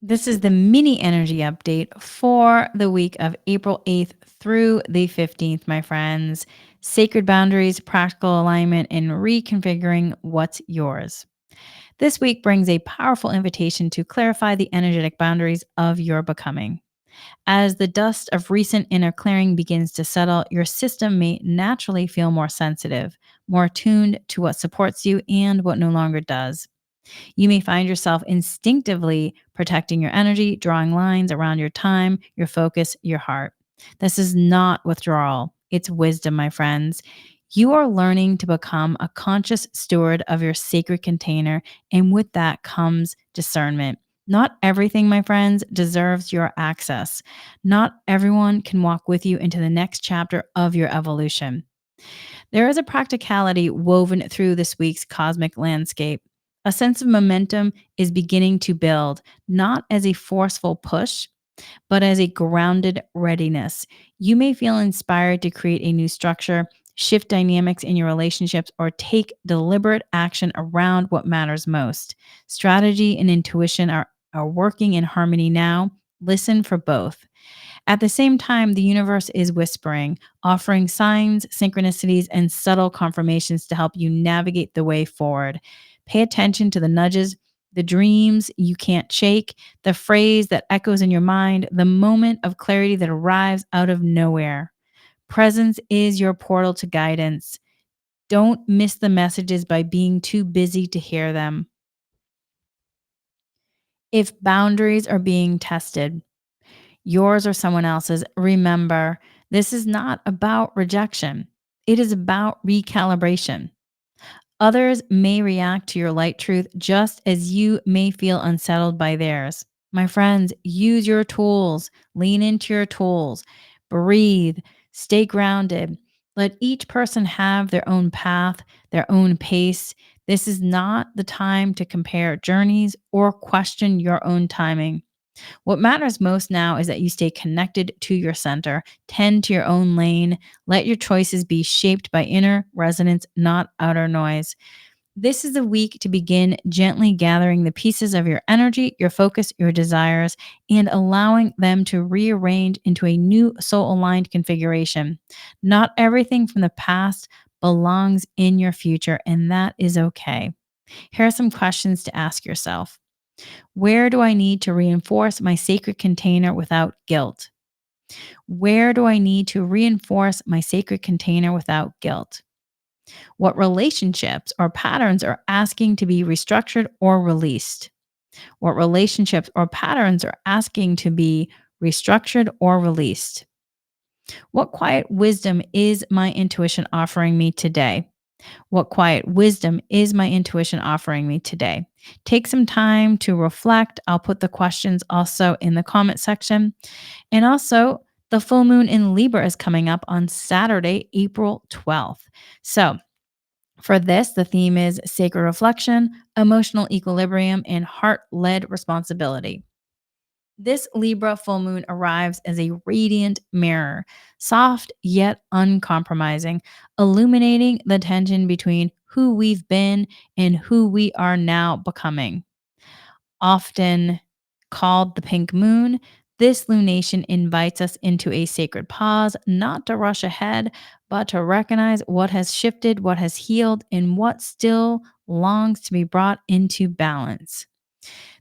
This is the mini energy update for the week of April 8th through the 15th, my friends. Sacred boundaries, practical alignment, and reconfiguring what's yours. This week brings a powerful invitation to clarify the energetic boundaries of your becoming. As the dust of recent inner clearing begins to settle, your system may naturally feel more sensitive, more attuned to what supports you and what no longer does. You may find yourself instinctively protecting your energy, drawing lines around your time, your focus, your heart. This is not withdrawal, it's wisdom, my friends. You are learning to become a conscious steward of your sacred container, and with that comes discernment. Not everything, my friends, deserves your access. Not everyone can walk with you into the next chapter of your evolution. There is a practicality woven through this week's cosmic landscape. A sense of momentum is beginning to build, not as a forceful push, but as a grounded readiness. You may feel inspired to create a new structure, shift dynamics in your relationships, or take deliberate action around what matters most. Strategy and intuition are working in harmony now. Listen for both. At the same time, the universe is whispering, offering signs, synchronicities, and subtle confirmations to help you navigate the way forward. Pay attention to the nudges, the dreams you can't shake, the phrase that echoes in your mind, the moment of clarity that arrives out of nowhere. Presence is your portal to guidance. Don't miss the messages by being too busy to hear them. If boundaries are being tested, yours or someone else's, remember this is not about rejection. It is about recalibration. Others may react to your light truth just as you may feel unsettled by theirs. My friends, use your tools, lean into your tools, breathe, stay grounded. Let each person have their own path, their own pace. This is not the time to compare journeys or question your own timing. What matters most now is that you stay connected to your center, tend to your own lane, let your choices be shaped by inner resonance, not outer noise. This is a week to begin gently gathering the pieces of your energy, your focus, your desires, and allowing them to rearrange into a new soul aligned configuration. Not everything from the past belongs in your future, and that is okay. Here are some questions to ask yourself. Where do I need to reinforce my sacred container without guilt? Where do I need to reinforce my sacred container without guilt? What relationships or patterns are asking to be restructured or released? What relationships or patterns are asking to be restructured or released? What quiet wisdom is my intuition offering me today? What quiet wisdom is my intuition offering me today? Take some time to reflect. I'll put the questions also in the comment section. And also, the full moon in Libra is coming up on Saturday, April 12th. So, for this, the theme is sacred reflection, emotional equilibrium, and heart led responsibility. This Libra full moon arrives as a radiant mirror, soft yet uncompromising, illuminating the tension between who we've been and who we are now becoming. Often called the pink moon, this lunation invites us into a sacred pause, not to rush ahead, but to recognize what has shifted, what has healed, and what still longs to be brought into balance.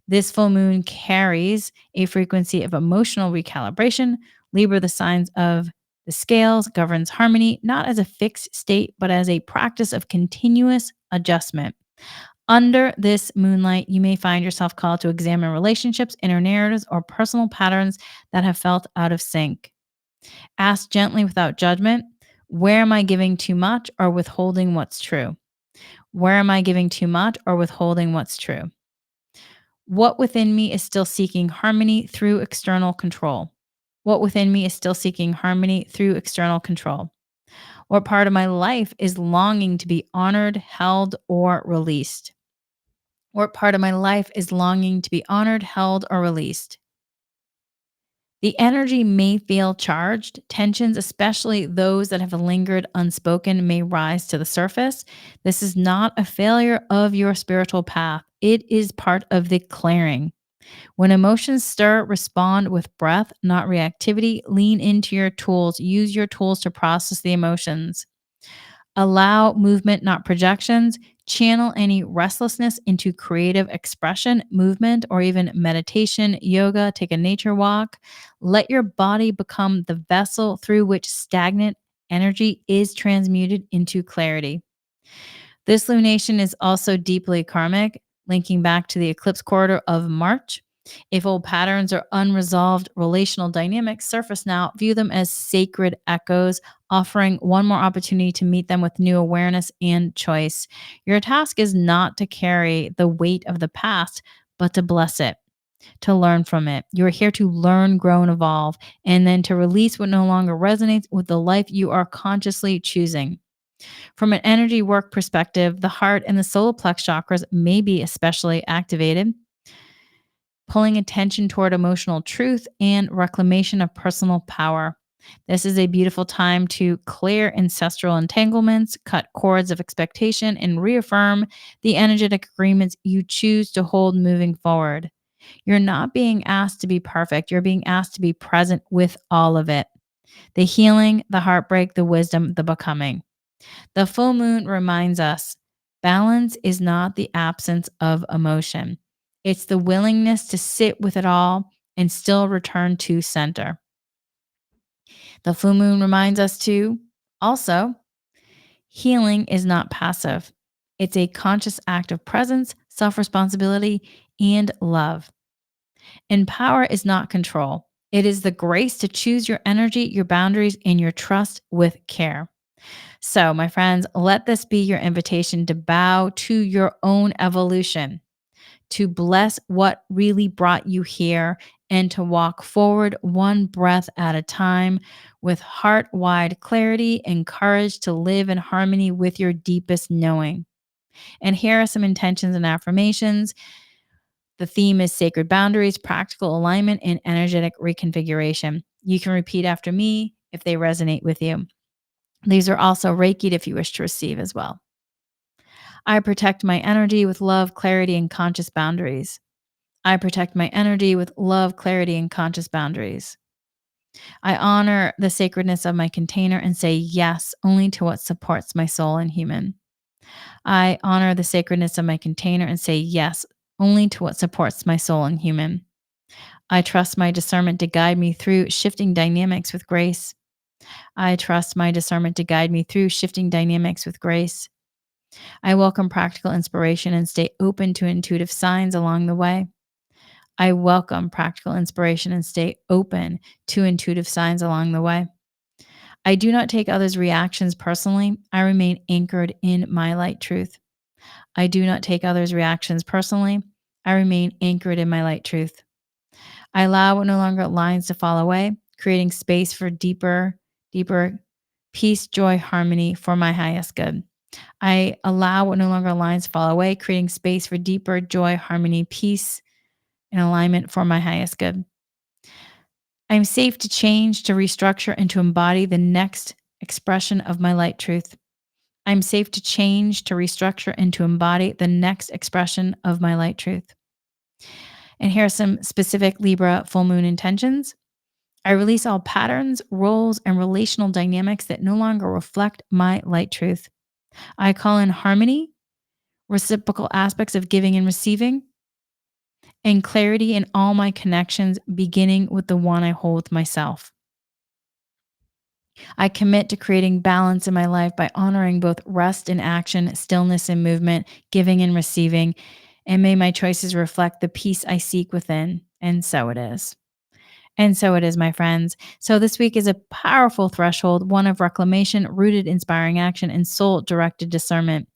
This full moon carries a frequency of emotional recalibration. Libra, the signs of the scales, governs harmony not as a fixed state, but as a practice of continuous adjustment. Under this moonlight, you may find yourself called to examine relationships, inner narratives, or personal patterns that have felt out of sync. Ask gently without judgment, where am I giving too much or withholding what's true? Where am I giving too much or withholding what's true? What within me is still seeking harmony through external control? What within me is still seeking harmony through external control? What part of my life is longing to be honored, held, or released? What part of my life is longing to be honored, held, or released? The energy may feel charged. Tensions, especially those that have lingered unspoken, may rise to the surface. This is not a failure of your spiritual path, it is part of the clearing. When emotions stir, respond with breath, not reactivity. Lean into your tools. Use your tools to process the emotions. Allow movement, not projections. Channel any restlessness into creative expression, movement, or even meditation, yoga. Take a nature walk. Let your body become the vessel through which stagnant energy is transmuted into clarity. This lunation is also deeply karmic, linking back to the eclipse quarter of March. If old patterns or unresolved relational dynamics surface now, view them as sacred echoes, offering one more opportunity to meet them with new awareness and choice. Your task is not to carry the weight of the past, but to bless it, to learn from it. You're here to learn, grow, and evolve, and then to release what no longer resonates with the life you are consciously choosing. From an energy work perspective, the heart and the solar plex chakras may be especially activated, pulling attention toward emotional truth and reclamation of personal power. This is a beautiful time to clear ancestral entanglements, cut cords of expectation, and reaffirm the energetic agreements you choose to hold moving forward. You're not being asked to be perfect, you're being asked to be present with all of it: the healing, the heartbreak, the wisdom, the becoming. The full moon reminds us balance is not the absence of emotion, it's the willingness to sit with it all and still return to center. The full moon reminds us too, also, healing is not passive, it's a conscious act of presence, self responsibility, and love. And power is not control, it is the grace to choose your energy, your boundaries, and your trust with care. So, my friends, let this be your invitation to bow to your own evolution, to bless what really brought you here, and to walk forward one breath at a time with heart wide clarity and courage to live in harmony with your deepest knowing. And here are some intentions and affirmations. The theme is sacred boundaries, practical alignment, and energetic reconfiguration. You can repeat after me if they resonate with you. These are also Reiki if you wish to receive as well. I protect my energy with love, clarity, and conscious boundaries. I protect my energy with love, clarity, and conscious boundaries. I honor the sacredness of my container and say yes only to what supports my soul and human. I honor the sacredness of my container and say yes only to what supports my soul and human. I trust my discernment to guide me through shifting dynamics with grace. I trust my discernment to guide me through shifting dynamics with grace. I welcome practical inspiration and stay open to intuitive signs along the way. I welcome practical inspiration and stay open to intuitive signs along the way. I do not take others' reactions personally. I remain anchored in my light truth. I do not take others' reactions personally. I remain anchored in my light truth. I allow what no longer aligns to fall away, creating space for deeper peace, joy, harmony for my highest good. I allow what no longer aligns to fall away, creating space for deeper joy, harmony, peace, and alignment for my highest good. I'm safe to change, to restructure, and to embody the next expression of my light truth. I'm safe to change, to restructure, and to embody the next expression of my light truth. And here are some specific Libra full moon intentions. I release all patterns, roles, and relational dynamics that no longer reflect my light truth. I call in harmony, reciprocal aspects of giving and receiving, and clarity in all my connections, beginning with the one I hold with myself. I commit to creating balance in my life by honoring both rest and action, stillness and movement, giving and receiving, and may my choices reflect the peace I seek within. And so it is. And so it is, my friends. So this week is a powerful threshold, one of reclamation, rooted, inspiring action, and soul directed discernment.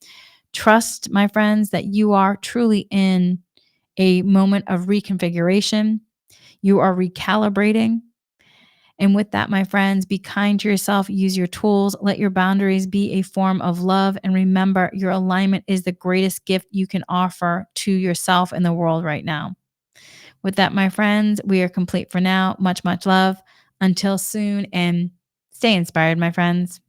Trust, my friends, that you are truly in a moment of reconfiguration. You are recalibrating. And with that, my friends, be kind to yourself, use your tools, let your boundaries be a form of love. And remember, your alignment is the greatest gift you can offer to yourself and the world right now. With that, my friends, we are complete for now. Much, much love. Until soon, and stay inspired, my friends.